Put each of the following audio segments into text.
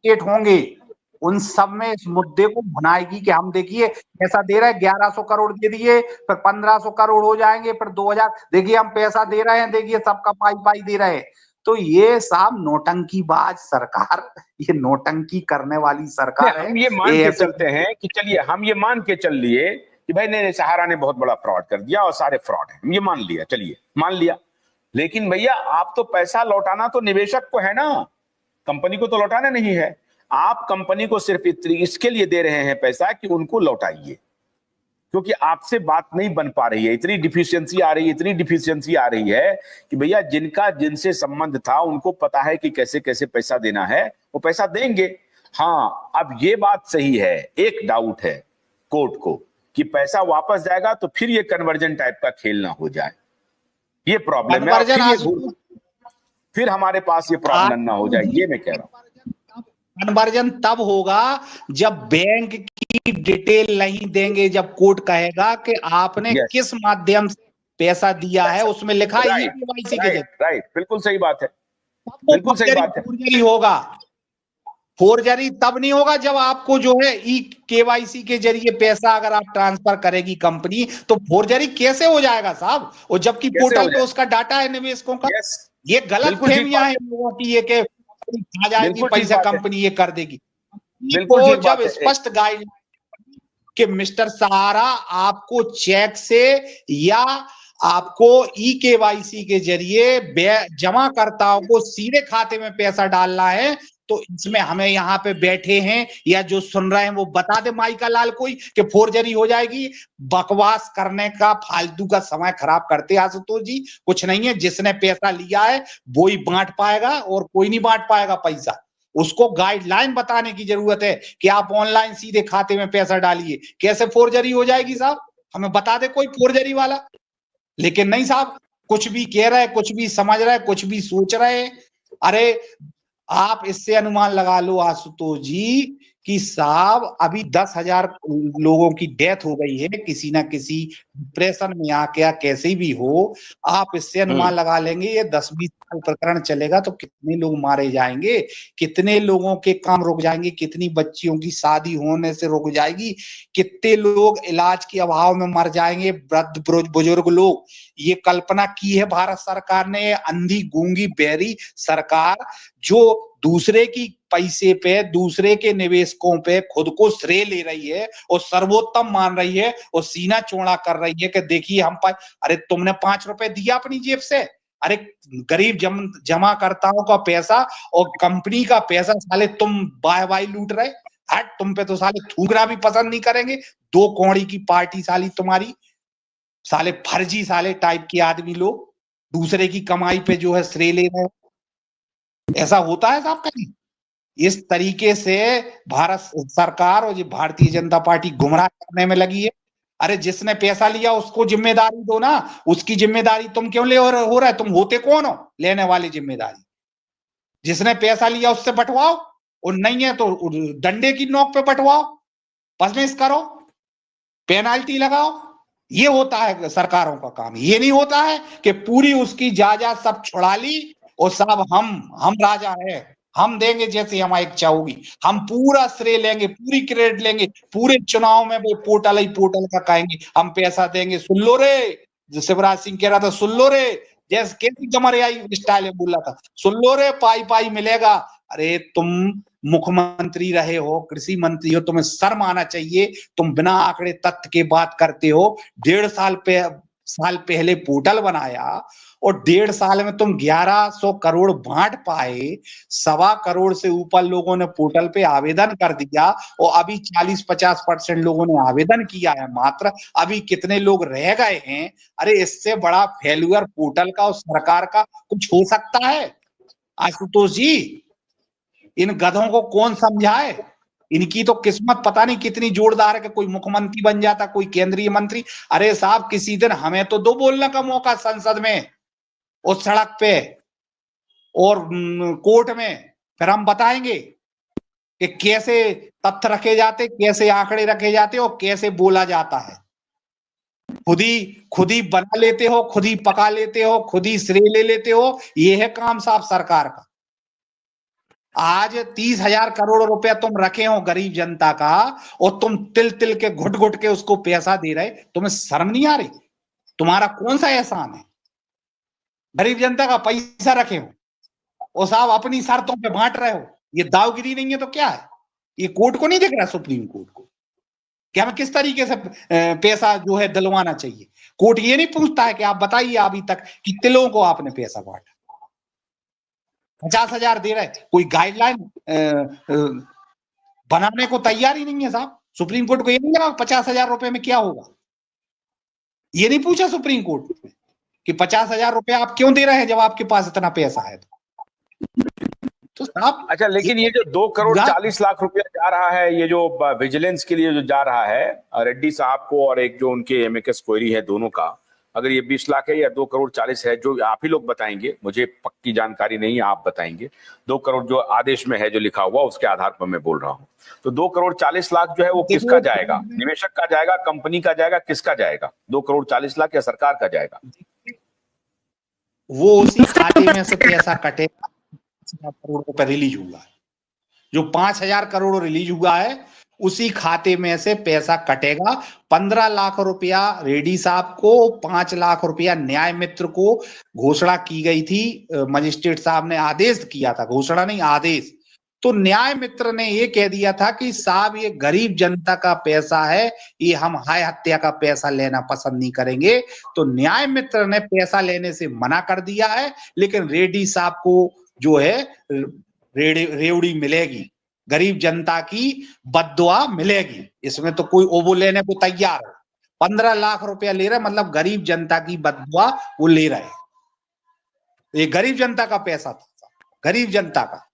State होंगे उन सब में इस मुद्दे को भुनाएगी कि हम देखिए पैसा दे रहे हैं, 1100 करोड़ दे दिए, फिर 1500 करोड़ हो जाएंगे, फिर 2000, देखिए हम पैसा दे रहे हैं, देखिए सबका पाई पाई दे रहे हैं। तो ये साहब नोटंकीबाज सरकार, ये नोटंकी करने वाली सरकार है। हम ये मान के चलते हैं कि चलिए हम ये मान के चल लिए कि भाई नहीं, सहारा ने बहुत बड़ा फ्रॉड कर दिया और सारे फ्रॉड है, हम ये मान लिया, चलिए मान लिया। लेकिन भैया आप तो पैसा लौटाना तो निवेशक को है ना, कंपनी को तो लौटाना नहीं है। आप कंपनी को सिर्फ इसके लिए दे रहे हैं पैसा कि उनको लौटाइए, क्योंकि आपसे बात नहीं बन पा रही है, इतनी डिफिशियंसी आ रही है, इतनी डिफिशियंसी आ रही है कि भैया जिनसे संबंध था उनको पता है कि कैसे कैसे पैसा देना है, वो पैसा देंगे। हाँ, अब ये बात सही है, एक डाउट है कोर्ट को कि पैसा वापस जाएगा तो फिर ये कन्वर्जन टाइप का खेल ना हो जाए, ये प्रॉब्लम है, फिर हमारे पास ये प्रॉब्लम ना हो जाए, ये मैं कह रहा हूं। कन्वर्जन तब होगा जब बैंक की डिटेल नहीं देंगे, जब कोर्ट कहेगा कि आपने किस माध्यम से पैसा दिया है, उसमें लिखा है ई-केवाईसी के जरिए। राइट, बिल्कुल सही बात है, बिल्कुल सही बात है। फोर्जरी होगा, फोर्जरी तब नहीं होगा जब आपको जो है ई-केवाईसी के जरिए पैसा अगर आप ट्रांसफर करेगी कंपनी, तो फोर्जरी कैसे हो जाएगा साहब? और जबकि पोर्टल पे उसका डाटा है निवेशकों का। ये गलत फहमियां हैं लोगों की, ये कि आ जाएगी पैसा कंपनी ये कर देगी। तो जब स्पष्ट गाइडलाइन कि मिस्टर सहारा आपको चेक से या आपको ई-केवाईसी के जरिए जमाकर्ताओं को सीधे खाते में पैसा डालना है, तो इसमें हमें यहाँ पे बैठे हैं या जो सुन रहे हैं वो बता दे माइका लाल कोई कि फोर्जरी हो जाएगी। बकवास करने का फालतू का समय खराब करते आशुतोष जी, कुछ नहीं है। जिसने पैसा लिया है वो ही बांट पाएगा और कोई नहीं बांट पाएगा पैसा। उसको गाइडलाइन बताने की जरूरत है कि आप ऑनलाइन सीधे खाते में पैसा डालिए। कैसे फोर्जरी हो जाएगी साहब, हमें बता दे कोई फोर्जरी वाला। लेकिन नहीं साहब, कुछ भी कह रहे, कुछ भी समझ रहे, कुछ भी सोच रहे। अरे आप इससे अनुमान लगा लो आशुतोष जी कि साहब अभी 10,000 लोगों की डेथ हो गई है किसी ना किसी डिप्रेशन में आके, कैसे भी हो। आप इससे अनुमान लगा लेंगे ये 10-20 साल प्रकरण चलेगा तो कितने लोग मारे जाएंगे, कितने लोगों के काम रुक जाएंगे, कितनी बच्चियों की शादी होने से रुक जाएगी, कितने लोग इलाज के अभाव में मर जाएंगे, वृद्ध बुजुर्ग लोग। ये कल्पना की है भारत सरकार ने, अंधी गूंगी बहरी सरकार जो दूसरे की पैसे पे, दूसरे के निवेशकों पे खुद को श्रेय ले रही है और सर्वोत्तम मान रही है और सीना चौड़ा कर रही है कि देखिए हम पाए। अरे तुमने 5 रुपए दिया अपनी जेब से, अरे गरीब जमाकर्ताओं का पैसा और कंपनी का पैसा साले तुम बाय बाय लूट रहे। हट, तुम पे तो साले थूकना भी पसंद नहीं करेंगे। 2 कौड़ी की पार्टी साली तुम्हारी, साले फर्जी साले टाइप के आदमी लोग दूसरे की कमाई पे जो है श्रेय ले रहे हैं। ऐसा होता है साहब कहीं? इस तरीके से भारत सरकार और भारतीय जनता पार्टी गुमराह करने में लगी है। अरे जिसने पैसा लिया उसको जिम्मेदारी दो ना, उसकी जिम्मेदारी तुम क्यों ले हो रहा है? तुम होते कौन हो लेने वाली जिम्मेदारी? जिसने पैसा लिया उससे बंटवाओ, और नहीं है तो डंडे की नोक पे बंटवाओ, पनिश करो, पेनाल्टी लगाओ। ये होता है सरकारों का काम। ये नहीं होता है कि पूरी उसकी जायदाद सब छुड़ा ली और साहब हम राजा है, हम देंगे जैसे हमारी इच्छा होगी, हम पूरा श्रेय लेंगे, पूरी क्रेडिट लेंगे, पूरे चुनाव में वो पोर्टल ही पोर्टल का कहेंगे हम पैसा देंगे। सुन लो रे, जो शिवराज सिंह कह रहा था, सुन लो रे, जैसे कैसी गमरियाई स्टाइल में बोल रहा था, सुन लो रे, पाई पाई मिलेगा। अरे तुम मुख्यमंत्री रहे हो, कृषि मंत्री हो, तुम्हें शर्म आना चाहिए। तुम बिना आंकड़े तथ्य के बात करते हो। 1.5 साल पहले पोर्टल बनाया और 1.5 साल में तुम 1100 करोड़ बांट पाए। 1.25 करोड़ से ऊपर लोगों ने पोर्टल पे आवेदन कर दिया और अभी 40-50% लोगों ने आवेदन किया है मात्र। अभी कितने लोग रह गए हैं? अरे इससे बड़ा फेल्यूर पोर्टल का और सरकार का कुछ हो सकता है? आशुतोष जी, इन गधों को कौन समझाए? इनकी तो किस्मत पता नहीं कितनी जोरदार है कि कोई मुख्यमंत्री बन जाता, कोई केंद्रीय मंत्री। अरे साहब किसी दिन हमें तो दो बोलने का मौका संसद में, उस सड़क पे और कोर्ट में, फिर हम बताएंगे कि कैसे तथ्य रखे जाते, कैसे आंकड़े रखे जाते और कैसे बोला जाता है। खुद ही बना लेते हो, खुद ही पका लेते हो, खुद ही श्रेय ले लेते हो। ये है काम साहब सरकार का। आज 30,000 करोड़ रुपया तुम रखे हो गरीब जनता का, और तुम तिल तिल के घुट घुट के उसको पैसा दे रहे, तुम्हें शर्म नहीं आ रही? तुम्हारा कौन सा एहसान है? गरीब जनता का पैसा रखे हो और साहब अपनी शर्तों पे बांट रहे हो। ये दावगिरी नहीं है तो क्या है? ये कोर्ट को नहीं दिख रहा, सुप्रीम कोर्ट को, कि हमें किस तरीके से पैसा जो है दिलवाना चाहिए? कोर्ट ये नहीं पूछता है कि आप बताइए अभी तक कि तिलों को आपने पैसा बांटा। 50,000 दे रहे, कोई गाइडलाइन बनाने को तैयार ही नहीं है साहब। सुप्रीम कोर्ट को ये नहीं लगा 50,000 रुपए में क्या होगा? ये नहीं पूछा सुप्रीम कोर्ट ने कि 50,000 रुपए आप क्यों दे रहे हैं जब आपके पास इतना पैसा है? तो साहब, अच्छा, लेकिन ये जो 2 करोड़ 40 लाख रुपया जा रहा है, ये जो विजिलेंस के लिए जो जा रहा है रेड्डी साहब को, और एक जो उनके एमएकएस क्वेरी है, दोनों का, अगर ये 20 लाख है या 2 करोड़ 40 है, जो आप ही लोग बताएंगे, मुझे पक्की जानकारी नहीं है, आप बताएंगे। 2 करोड़ जो आदेश में है, जो लिखा हुआ, उसके आधार पर मैं बोल रहा हूँ। तो 2 करोड़ 40 लाख जो है वो किसका जाएगा? निवेशक का जाएगा, कंपनी का जाएगा, किसका जाएगा? 2 करोड़ 40 लाख या सरकार का जाएगा? वो उसी खाते में से पैसा कटेगा। करोड़ रुपए रिलीज हुआ है, जो 5,000 करोड़ रिलीज हुआ है उसी खाते में से पैसा कटेगा। 15 लाख रुपया रेड्डी साहब को, 5 लाख रुपया न्याय मित्र को घोषणा की गई थी। मजिस्ट्रेट साहब ने आदेश किया था, घोषणा नहीं आदेश। तो न्याय मित्र ने ये कह दिया था कि साहब ये गरीब जनता का पैसा है, ये हम हाय हत्या का पैसा लेना पसंद नहीं करेंगे। तो न्याय मित्र ने पैसा लेने से मना कर दिया है, लेकिन रेड्डी साहब को जो है रेवड़ी मिलेगी, गरीब जनता की बद्दुआ मिलेगी। इसमें तो कोई ओबो लेने को तैयार है। 15 लाख रुपया ले रहे, मतलब गरीब जनता की बद्दुआ वो ले रहे। ये गरीब जनता का पैसा था, गरीब जनता का,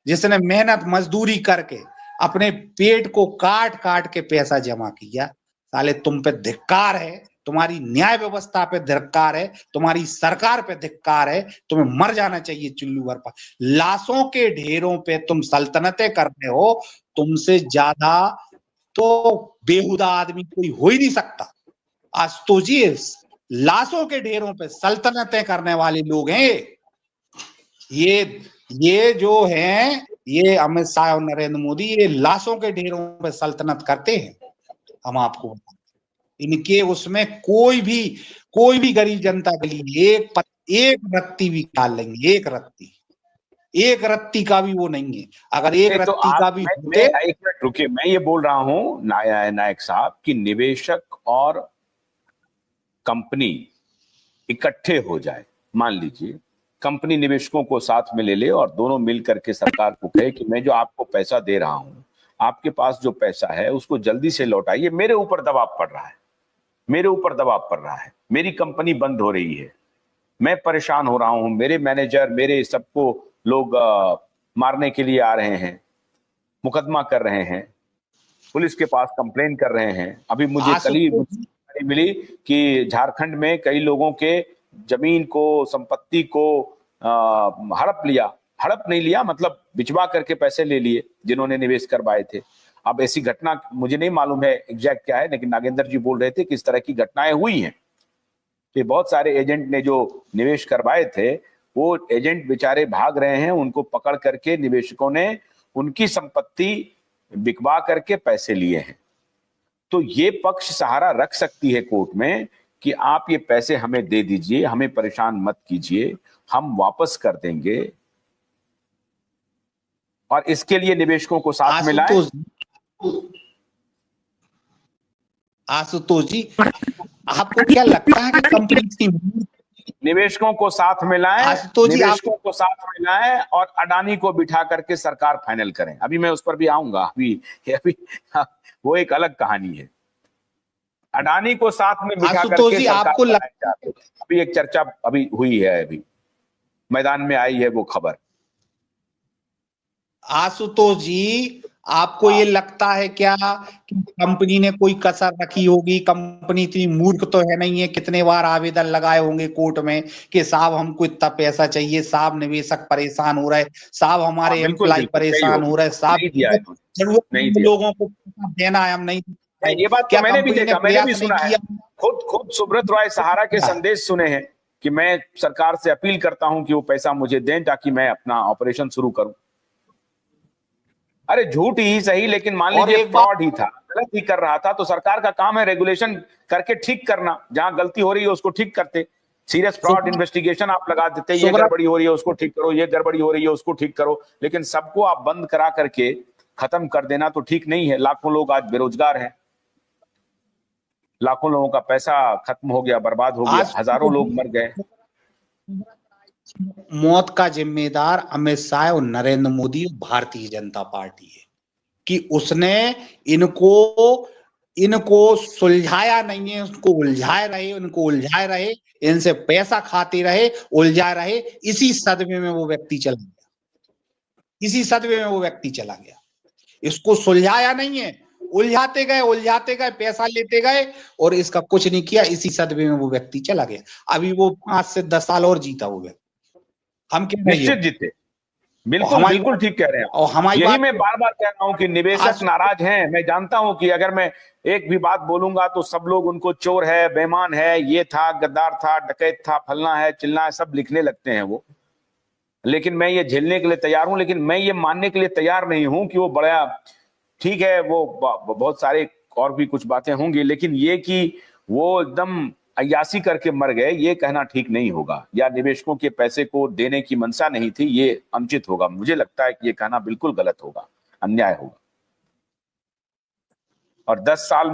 जिसने मेहनत मजदूरी करके अपने पेट को काट काट के पैसा जमा किया। साले तुम पे धिक्कार है, तुम्हारी न्याय व्यवस्था पे धिक्कार है, तुम्हारी सरकार पे धिक्कार है। तुम्हें मर जाना चाहिए चुल्लू भर पर। लाशों के ढेरों पे तुम सल्तनतें कर रहे हो, तुमसे ज्यादा तो बेहुदा आदमी कोई हो ही नहीं सकता। आज तो जी लाशों के ढेरों पे सल्तनतें करने वाले लोग हैं ये जो हैं, ये अमित शाह और नरेंद्र मोदी, ये लाशों के ढेरों पे सल्तनत करते हैं। हम आपको इनके उसमें कोई भी गरीब जनता के लिए एक रत्ती भी निकाल लेंगे, एक रत्ती का भी वो नहीं है। अगर एक रत्ती का भी होते। एक मिनट रुकिए, मैं ये बोल रहा हूं नायक साहब कि निवेशक और कंपनी इकट्ठे हो जाए। मान लीजिए कंपनी निवेशकों को साथ में ले ले और दोनों मिल करके सरकार को कहे कि मैं जो आपको पैसा दे रहा हूं, आपके पास जो पैसा है उसको जल्दी से लौटाइए। मेरे ऊपर दबाव पड़ रहा है, मेरी कंपनी बंद हो रही है, मैं परेशान हो रहा हूं, मेरे मैनेजर, मेरे सबको लोग मारने के लिए आ रहे हैं, मुकदमा कर रहे हैं, पुलिस के पास कंप्लेन कर रहे हैं। अभी मुझे कल ही मिली कि झारखंड में कई लोगों के जमीन को, संपत्ति को हड़प नहीं लिया, मतलब बिचवा करके पैसे ले लिए जिन्होंने निवेश करवाए थे। अब ऐसी घटना मुझे नहीं मालूम है एग्जैक्ट क्या है, लेकिन नागेंद्र जी बोल रहे थे कि इस तरह की घटनाएं हुई हैं कि बहुत सारे एजेंट ने जो निवेश करवाए थे, वो एजेंट बेचारे भाग रहे हैं, उनको पकड़ करके निवेशकों ने उनकी संपत्ति बिकवा करके पैसे लिए हैं। तो ये पक्ष सहारा रख सकती है कोर्ट में कि आप ये पैसे हमें दे दीजिए, हमें परेशान मत कीजिए, हम वापस कर देंगे, और इसके लिए निवेशकों को साथ में लाएं। आशुतोष जी, आपको क्या लगता है कि कंपनी निवेशकों को साथ में लाएं, निवेशकों को साथ में लाएं और अडानी को बिठा करके सरकार फाइनल करें? अभी मैं उस पर भी आऊंगा, अभी वो एक अलग कहानी है। अडानी को साथ में बिठा करके आपको अभी एक चर्चा अभी हुई है, अभी मैदान में आई है वो खबर। आशुतोष जी, आपको ये लगता है क्या कि कंपनी ने कोई कसर रखी होगी? कंपनी इतनी मूर्ख तो है नहीं है, कितने बार आवेदन लगाए होंगे कोर्ट में कि साहब हमको इतना पैसा चाहिए, साहब निवेशक परेशान हो रहे, साहब हमारे एम्प्लॉय परेशान हो रहे, साहब जरूरत लोगों को देना है, हम नहीं। ये बात क्या मैंने भी देखा, मैंने भी सुना है, खुद सुब्रत रॉय सहारा के संदेश सुने हैं कि मैं सरकार से अपील करता हूं कि वो पैसा मुझे दें ताकि मैं अपना ऑपरेशन शुरू करूं। अरे झूठ ही सही, लेकिन मान और लीजिए एक बात फ्रॉड ही था, गलत ही कर रहा था, तो सरकार का काम है रेगुलेशन करके ठीक करना, जहां गलती हो रही है उसको ठीक करते। सीरियस फ्रॉड इन्वेस्टिगेशन आप लगा देते, ये सुब्रत गड़बड़ी हो रही है उसको ठीक करो, ये गड़बड़ी हो रही है उसको ठीक करो, लेकिन सबको आप बंद करा करके खत्म कर देना तो ठीक नहीं है। लाखों लोग आज बेरोजगार हैं, लाखों लोगों का पैसा खत्म हो गया, बर्बाद हो गया, आज हजारों लोग मर गए। मौत का जिम्मेदार अमित शाह और नरेंद्र मोदी और भारतीय जनता पार्टी है कि उसने इनको सुलझाया नहीं है, उनको उलझाए रहे, इनसे पैसा खाते रहे, उलझा रहे। इसी सदमे में वो व्यक्ति चला गया, इसको सुलझाया नहीं है, उलझाते गए, पैसा लेते गए और इसका कुछ नहीं किया। इसी सदमे में वो व्यक्ति चला गया। अभी वो 5 से 10 साल और जीता वो व्यक्ति, हम कह रहे निश्चित हैं। जीते, बिल्कुल बिल्कुल ठीक कह रहे हैं और हमारी यही बात, मैं बार बार कह रहा हूं कि निवेशक नाराज हैं। मैं जानता हूं कि अगर मैं एक भी बात बोलूंगा तो सब लोग उनको चोर है, बेईमान है, ये था, गद्दार था, डकैत था, फलना है, चिल्ला है, सब लिखने लगते हैं वो। लेकिन मैं ये झेलने के लिए तैयार हूं, लेकिन मैं ये मानने के लिए तैयार नहीं हूं कि वो बड़ा ठीक है, वो बहुत सारे और भी कुछ बातें होंगी, लेकिन ये कि वो एकदम अय्यासी करके मर गए, ये कहना ठीक नहीं होगा, या निवेशकों के पैसे को देने की मंशा नहीं थी, ये अनुचित होगा। मुझे लगता है कि ये कहना बिल्कुल गलत होगा, अन्याय होगा। और 10 साल